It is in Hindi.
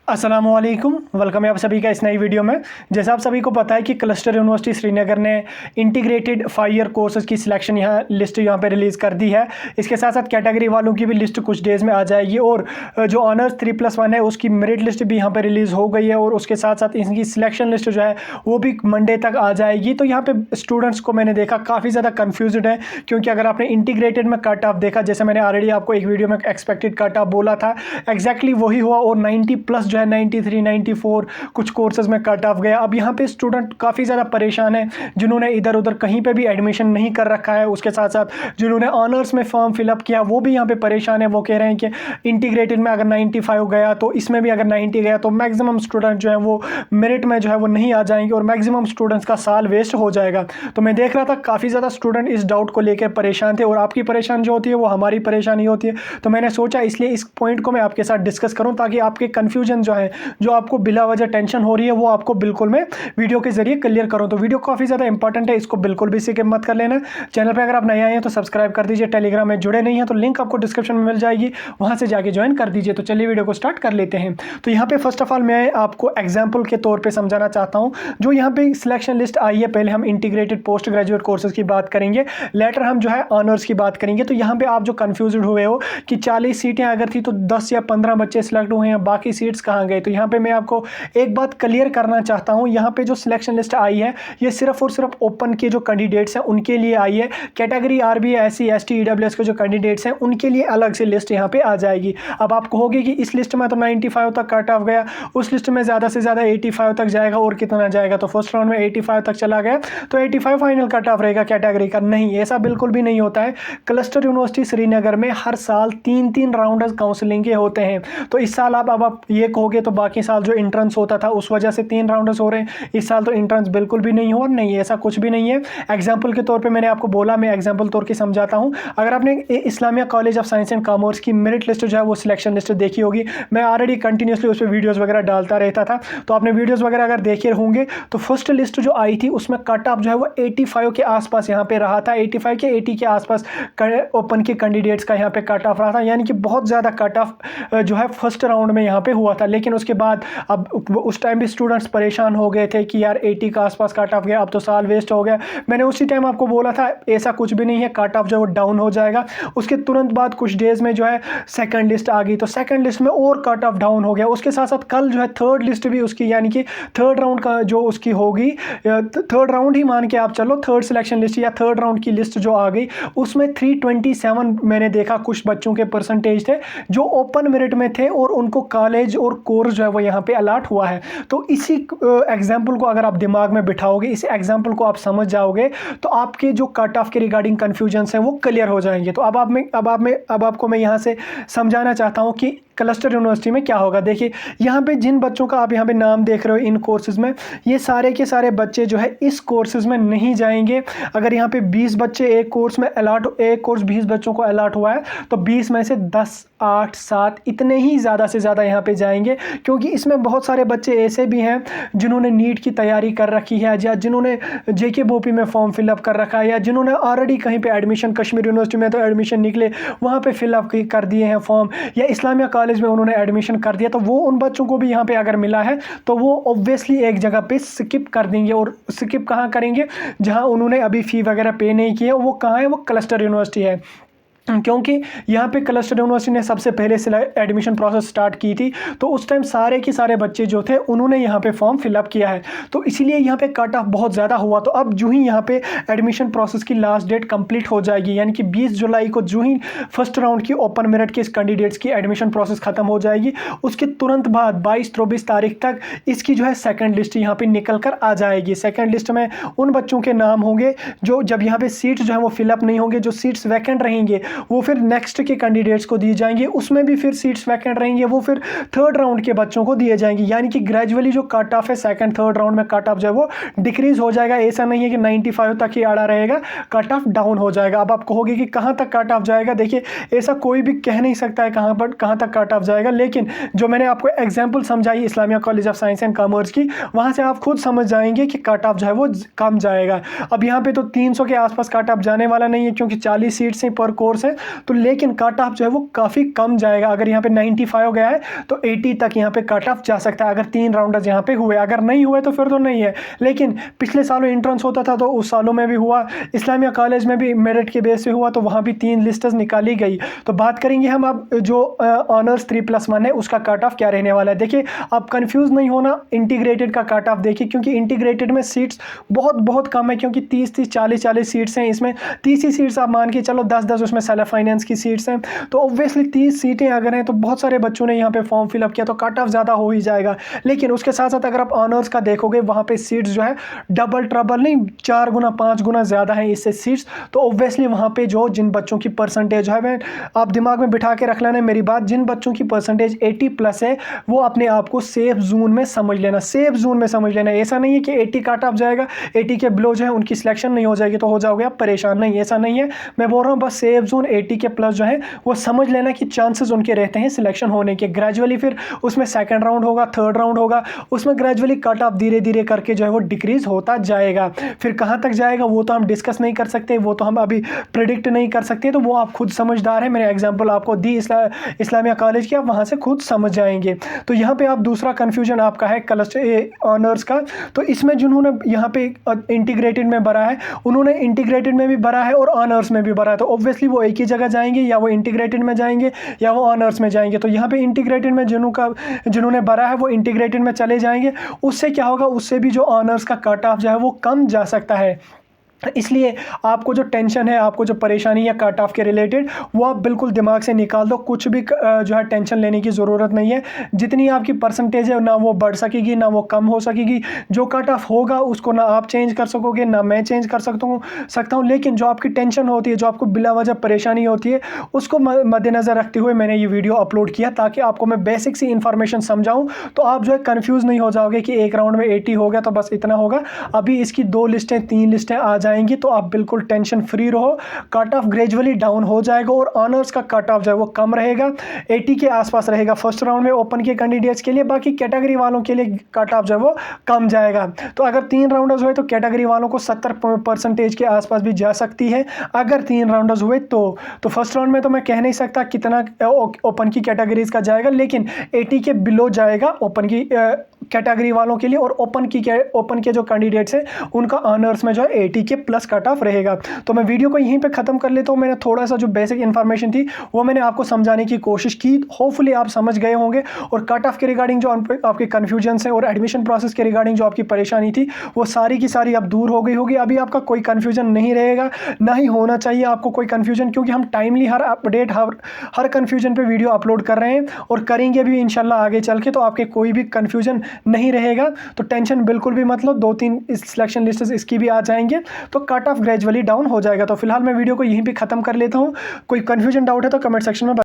अस्सलामुअलैकुम, वेलकम है आप सभी का इस नई वीडियो में। जैसा आप सभी को पता है कि क्लस्टर यूनिवर्सिटी श्रीनगर ने इंटीग्रेटेड 5 ईयर कोर्सेज की सिलेक्शन लिस्ट यहाँ पे रिलीज़ कर दी है। इसके साथ साथ कैटेगरी वालों की भी लिस्ट कुछ डेज़ में आ जाएगी और जो ऑनर्स 3+1 है उसकी मेरिट लिस्ट भी यहाँ पे रिलीज़ हो गई है और उसके साथ साथ इनकी सिलेक्शन लिस्ट जो है वो भी मंडे तक आ जाएगी। तो यहाँ पे स्टूडेंट्स को मैंने देखा काफ़ी ज़्यादा कन्फ्यूज्ड है, क्योंकि अगर आपने इंटीग्रेटेड में कट ऑफ देखा, जैसे मैंने ऑलरेडी आपको एक वीडियो में एक्सपेक्टेड कट ऑफ बोला था, एग्जैक्टली वही हुआ और 90+ जो है 93, 94 कुछ कोर्सेज में कट ऑफ गया। अब यहाँ पे स्टूडेंट काफ़ी ज़्यादा परेशान है जिन्होंने इधर उधर कहीं पे भी एडमिशन नहीं कर रखा है। उसके साथ साथ जिन्होंने ऑनर्स में फॉर्म फिलअप किया वो भी यहाँ पे परेशान है। वो कह रहे हैं कि इंटीग्रेटेड में अगर 95 गया तो इसमें भी अगर 90 गया तो मैक्सिमम स्टूडेंट जो है वो मेरिट में जो है वो नहीं आ जाएंगे और मैक्सिमम स्टूडेंट्स का साल वेस्ट हो जाएगा। तो मैं देख रहा था काफ़ी ज़्यादा स्टूडेंट इस डाउट को लेकर परेशान थे और आपकी परेशानी जो होती है वो हमारी परेशानी होती है। तो मैंने सोचा इसलिए इस पॉइंट को मैं आपके साथ डिस्कस करूं ताकि आपके कन्फ्यूजन जो है, जो आपको बिला वजह टेंशन हो रही है, वो आपको बिल्कुल मैं वीडियो के जरिए क्लियर करूं। तो वीडियो काफ़ी ज़्यादा इंपॉर्टेंट है, इसको बिल्कुल भी स्किप मत कर लेना। चैनल पे अगर आप नए आए हैं तो सब्सक्राइब कर दीजिए। टेलीग्राम में जुड़े नहीं हैं तो लिंक आपको डिस्क्रिप्शन में मिल जाएगी, वहाँ से जाके ज्वाइन कर दीजिए। तो चलिए वीडियो को स्टार्ट कर लेते हैं। तो यहाँ पे फर्स्ट ऑफ ऑल मैं आपको एग्जाम्पल के तौर पर समझाना चाहता हूँ। जो यहाँ पे सिलेक्शन लिस्ट आई है, पहले हम इंटीग्रेटेड पोस्ट ग्रेजुएट कोर्सेज की बात करेंगे, लेटर हम जो है ऑनर्स की बात करेंगे। तो यहाँ पे आप जो कन्फ्यूज हुए हो कि 40 सीटें अगर थी तो 10 या 15 बच्चे सिलेक्ट हुए हैं, बाकी सीट्स कहाँ गए, तो यहाँ पे मैं आपको एक बात क्लियर करना चाहता हूँ। यहाँ पे जो सिलेक्शन लिस्ट आई है ये सिर्फ और सिर्फ ओपन के जो कैंडिडेट्स हैं उनके लिए आई है। कैटेगरी आरबी, एससी, एसटी, ईडब्ल्यूएस के जो कैंडिडेट्स हैं उनके लिए अलग से लिस्ट यहाँ पे आ जाएगी। अब आप कहोगे कि इस लिस्ट में तो 95 तक कट ऑफ गया, उस लिस्ट में ज़्यादा से ज़्यादा 85 तक जाएगा, और कितना जाएगा, तो फर्स्ट राउंड में 85 तक चला गया तो 85 फाइनल कट ऑफ रहेगा कैटेगरी का। नहीं, ऐसा बिल्कुल भी नहीं होता है। क्लस्टर यूनिवर्सिटी श्रीनगर में हर साल 3-3 राउंड काउंसलिंग के होते हैं। तो इस साल आप ये कहोगे तो बाकी साल जो इंट्रेंस होता था उस वजह से 3 राउंड्स हो रहे हैं, इस साल तो इंट्रेंस बिल्कुल भी नहीं हो। और नहीं, ऐसा कुछ भी नहीं है। एग्जाम्पल के तौर पे मैंने आपको बोला, मैं एग्जाम्पल तौर की समझाता हूँ। अगर आपने Islamia college of science and commerce की मेरिट लिस्ट जो है वो सिलेक्शन लिस्ट देखी होगी, मैं ऑलरेडी कंटिन्यूसली उस पर वीडियोज़ वगैरह डालता रहता था, तो आपने वीडियोज़ वगैरह अगर देखे होंगे तो फर्स्ट लिस्ट जो आई थी उसमें कट ऑफ जो है वो 85 के आसपास यहाँ पे रहा था। 85 के 80 के आसपास ओपन के कैंडिडेट्स का यहाँ पे कट ऑफ रहा था, यानी कि बहुत ज़्यादा कट ऑफ जो है फर्स्ट राउंड में यहाँ पे हुआ था। लेकिन उसके बाद अब उस टाइम भी स्टूडेंट्स परेशान हो गए थे कि यार 80 का आसपास कट ऑफ गया, अब तो साल वेस्ट हो गया। मैंने उसी टाइम आपको बोला था ऐसा कुछ भी नहीं है, कट ऑफ जो है वो डाउन हो जाएगा। उसके तुरंत बाद कुछ डेज में जो है सेकंड लिस्ट आ गई, तो सेकंड लिस्ट में और कट ऑफ डाउन हो गया। उसके साथ साथ कल जो है थर्ड लिस्ट भी उसकी, यानी कि थर्ड राउंड का जो उसकी होगी, थर्ड राउंड ही मान के आप चलो, थर्ड सिलेक्शन लिस्ट या थर्ड राउंड की लिस्ट जो आ गई उसमें 327 मैंने देखा कुछ बच्चों के परसेंटेज थे जो ओपन मेरिट में थे और उनको कॉलेज और कोर्स जो है वो यहाँ पे अलॉट हुआ है। तो इसी एग्जाम्पल को अगर आप दिमाग में बिठाओगे, इस एग्जाम्पल को आप समझ जाओगे तो आपके जो कट ऑफ के रिगार्डिंग कन्फ्यूजन्स हैं वो क्लियर हो जाएंगे। तो अब आपको मैं यहाँ से समझाना चाहता हूँ कि क्लस्टर यूनिवर्सिटी में क्या होगा। देखिए यहाँ पे जिन बच्चों का आप यहाँ पे नाम देख रहे हो इन कोर्सेज में, ये सारे के सारे बच्चे जो है इस कोर्सेज में नहीं जाएंगे। अगर यहाँ पे 20 बच्चे एक कोर्स में अलॉट, एक कोर्स 20 बच्चों को अलॉट हुआ है तो 20 में से 10, 8, 7 इतने ही ज़्यादा से ज़्यादा यहाँ पे जाएंगे, क्योंकि इसमें बहुत सारे बच्चे ऐसे भी हैं जिन्होंने नीट की तैयारी कर रखी है, या जिन्होंने JKBOP में फॉर्म फिलअप कर रखा है, या जिन्होंने ऑलरेडी कहीं पे एडमिशन, कश्मीर यूनिवर्सिटी में तो एडमिशन निकले वहाँ पे फिलअप कर दिए हैं फॉर्म, या इस्लामिया कॉलेज में उन्होंने एडमिशन कर दिया, तो वो उन बच्चों को भी यहाँ पे अगर मिला है तो वो ऑब्वियसली एक जगह पे स्किप कर देंगे। और स्किप कहाँ करेंगे, जहाँ उन्होंने अभी फ़ी वगैरह पे नहीं की है, वो कहाँ है, वो क्लस्टर यूनिवर्सिटी है। क्योंकि यहाँ पे क्लस्टर यूनिवर्सिटी ने सबसे पहले एडमिशन प्रोसेस स्टार्ट की थी, तो उस टाइम सारे के सारे बच्चे जो थे उन्होंने यहाँ पे फॉर्म फिलअप किया है, तो इसीलिए यहाँ पे कट ऑफ बहुत ज़्यादा हुआ। तो अब जो ही यहाँ पे एडमिशन प्रोसेस की लास्ट डेट कंप्लीट हो जाएगी, यानी कि 20 जुलाई को जो ही फर्स्ट राउंड की ओपन मेरिट के कैंडिडेट्स की एडमिशन प्रोसेस खत्म हो जाएगी, उसके तुरंत बाद 22-24 तारीख तक इसकी जो है सेकेंड लिस्ट यहाँ पर निकल कर आ जाएगी। सेकेंड लिस्ट में उन बच्चों के नाम होंगे जो जब यहाँ पे सीट्स जो है वो फिलअप नहीं होंगे, जो सीट्स वैकेंट रहेंगे वो फिर नेक्स्ट के कैंडिडेट्स को दिए जाएंगे, उसमें भी फिर सीट्स वैकेंट रहेंगे, वो फिर थर्ड राउंड के बच्चों को दिए जाएंगे। यानी कि ग्रेजुअली जो कट ऑफ है सेकंड थर्ड राउंड में कट ऑफ जो है वो डिक्रीज हो जाएगा। ऐसा नहीं है कि 95 तक ही आड़ा रहेगा, कट ऑफ डाउन हो जाएगा। अब आप कहोगे कि कहाँ तक कट ऑफ जाएगा, देखिए ऐसा कोई भी कह नहीं सकता है कहाँ तक कट ऑफ जाएगा, लेकिन जो मैंने आपको एग्जाम्पल समझाई Islamia college of science and commerce की, वहाँ से आप खुद समझ जाएंगे कि कट ऑफ जो है वो कम जाएगा। अब यहाँ पे तो 300 के आसपास कट ऑफ जाने वाला नहीं है, क्योंकि 40 सीट्स ही पर कोर्स कोर्स है, तो लेकिन कट ऑफ जो है वो काफ़ी कम जाएगा। अगर यहाँ पे 95 गया है तो 80 तक यहाँ पे कट ऑफ जा सकता है अगर 3 राउंडर्स यहाँ पे हुए। अगर नहीं हुए तो फिर तो नहीं है, लेकिन पिछले सालों एंट्रेंस होता था तो उस सालों में भी हुआ, इस्लामिया कॉलेज में भी मेरिट के बेस पे हुआ, तो वहाँ भी 3 लिस्ट्स निकाली गई। तो बात करेंगे हम अब जो ऑनर्स 3+1 है उसका कट ऑफ क्या रहने वाला है। देखिए आप कंफ्यूज नहीं होना, इंटीग्रेटेड का कट ऑफ देखिए, क्योंकि इंटीग्रेटेड में सीट्स बहुत कम है, क्योंकि 30 40 सीट्स हैं इसमें। 30 ही सीट्स आप मान के चलो, 10 उसमें सेल्फ फाइनेंस की सीट्स हैं, तो ऑब्वियसली 30 सीटें अगर हैं तो बहुत सारे बच्चों ने यहाँ पे फॉर्म फिलअप किया, तो कट ऑफ ज़्यादा हो ही जाएगा। लेकिन उसके साथ साथ अगर आप ऑनर्स का देखोगे वहाँ पे सीट्स जो है डबल ट्रबल नहीं, 4 गुना 5 गुना ज़्यादा है इससे सीट्स। तो ऑब्वियसली वहाँ पे जो जिन बच्चों की परसेंटेज है, मैं आप दिमाग में बिठा के रख लेना मेरी बात, जिन बच्चों की परसेंटेज 80+ है वो अपने आप को सेफ जोन में समझ लेना, सेफ जोन में समझ लेना। ऐसा नहीं है कि 80 कट ऑफ जाएगा, 80 के बिलो जो है उनकी सिलेक्शन नहीं हो जाएगी तो हो जाओगे आप परेशान, नहीं ऐसा नहीं है। मैं बोल रहा हूँ बस सेफ जोन 80 के प्लस जो है वो समझ लेना कि चांसेस उनके रहते हैं सिलेक्शन होने के। ग्रेजुअली फिर उसमें सेकंड राउंड होगा, थर्ड राउंड होगा, उसमें ग्रेजुअली कट ऑफ धीरे धीरे करके जो है वो डिक्रीज होता जाएगा। फिर कहाँ तक जाएगा वो तो हम डिस्कस नहीं कर सकते, वो तो हम अभी प्रिडिक्ट नहीं कर सकते, तो वो आप खुद समझदार है। मैंने एग्जाम्पल आपको दी इस्लामिया कॉलेज की, आप वहाँ से खुद समझ जाएंगे। तो यहाँ पे आप दूसरा कन्फ्यूजन आपका है क्लस्टर ऑनर्स का, तो इसमें जिन्होंने यहाँ पे इंटीग्रेटेड में भरा है उन्होंने इंटीग्रेटेड में भी भरा है और ऑनर्स में भी भरा है, तो ऑब्वियसली वो एक ही जगह जाएंगे, या वो इंटीग्रेटेड में जाएंगे या वो ऑनर्स में जाएंगे। तो यहाँ पे इंटीग्रेटेड में जिन्होंने भरा है वो इंटीग्रेटेड में चले जाएंगे। उससे क्या होगा, उससे भी जो ऑनर्स का कट ऑफ जो है वो कम जा सकता है। इसलिए आपको जो टेंशन है, आपको जो परेशानी है कट ऑफ के रिलेटेड, वो आप बिल्कुल दिमाग से निकाल दो। कुछ भी जो है टेंशन लेने की ज़रूरत नहीं है। जितनी आपकी परसेंटेज है ना वो बढ़ सकेगी ना वो कम हो सकेगी। जो कट ऑफ होगा उसको ना आप चेंज कर सकोगे ना मैं चेंज कर सकता हूँ। लेकिन जो आपकी टेंशन होती है, जो आपको बिला वजह परेशानी होती है, उसको मद्देनज़र रखते हुए मैंने ये वीडियो अपलोड किया ताकि आपको मैं बेसिक सी इन्फॉर्मेशन समझाऊँ, तो आप जो है कन्फ्यूज़ नहीं हो जाओगे कि एक राउंड में 80 हो गया तो बस इतना होगा। अभी इसकी 2 लिस्टें 3 लिस्टें आ जाएंगी, तो आप बिल्कुल टेंशन फ्री रहो। कट ऑफ ग्रेजुअली डाउन हो जाएगा और ऑनर्स का कट ऑफ जो है वो कम रहेगा, 80 के आसपास रहेगा फर्स्ट राउंड में ओपन के कैंडिडेट्स के लिए। बाकी कैटेगरी वालों के लिए कट ऑफ जो है वो कम जाएगा। तो अगर 3 राउंडर्स हुए तो कैटेगरी वालों को 70% के आसपास भी जा सकती है अगर 3 राउंडर्स हुए तो फर्स्ट राउंड में तो मैं कह नहीं सकता कितना ओपन की कैटेगरीज का जाएगा, लेकिन 80 के बिलो जाएगा ओपन की कैटेगरी वालों के लिए, और ओपन के जो कैंडिडेट्स हैं उनका ऑनर्स में जो है 80 के प्लस कट ऑफ रहेगा। तो मैं वीडियो को यहीं पे ख़त्म कर लेता हूँ। मैंने थोड़ा सा जो बेसिक इन्फॉर्मेशन थी वो मैंने आपको समझाने की कोशिश की, होपफुली आप समझ गए होंगे। और कट ऑफ के रिगार्डिंग जो आपके कन्फ्यूजन है और एडमिशन प्रोसेस के रिगार्डिंग जो आपकी परेशानी थी वो सारी की सारी अब दूर हो गई होगी। अभी आपका कोई कन्फ्यूजन नहीं रहेगा, ना ही होना चाहिए आपको कोई कन्फ्यूजन, क्योंकि हम टाइमली हर अपडेट हर कन्फ्यूजन पर वीडियो अपलोड कर रहे हैं और करेंगे भी इंशाल्लाह आगे चल के। तो आपके कोई भी कन्फ्यूजन नहीं रहेगा, तो टेंशन बिल्कुल भी मत लो। 2-3 सिलेक्शन लिस्ट इसकी भी आ जाएंगे तो कट ऑफ ग्रेजुअली डाउन हो जाएगा। तो फिलहाल मैं वीडियो को यहीं पे ख़त्म कर लेता हूँ। कोई कन्फ्यूजन डाउट है तो कमेंट सेक्शन में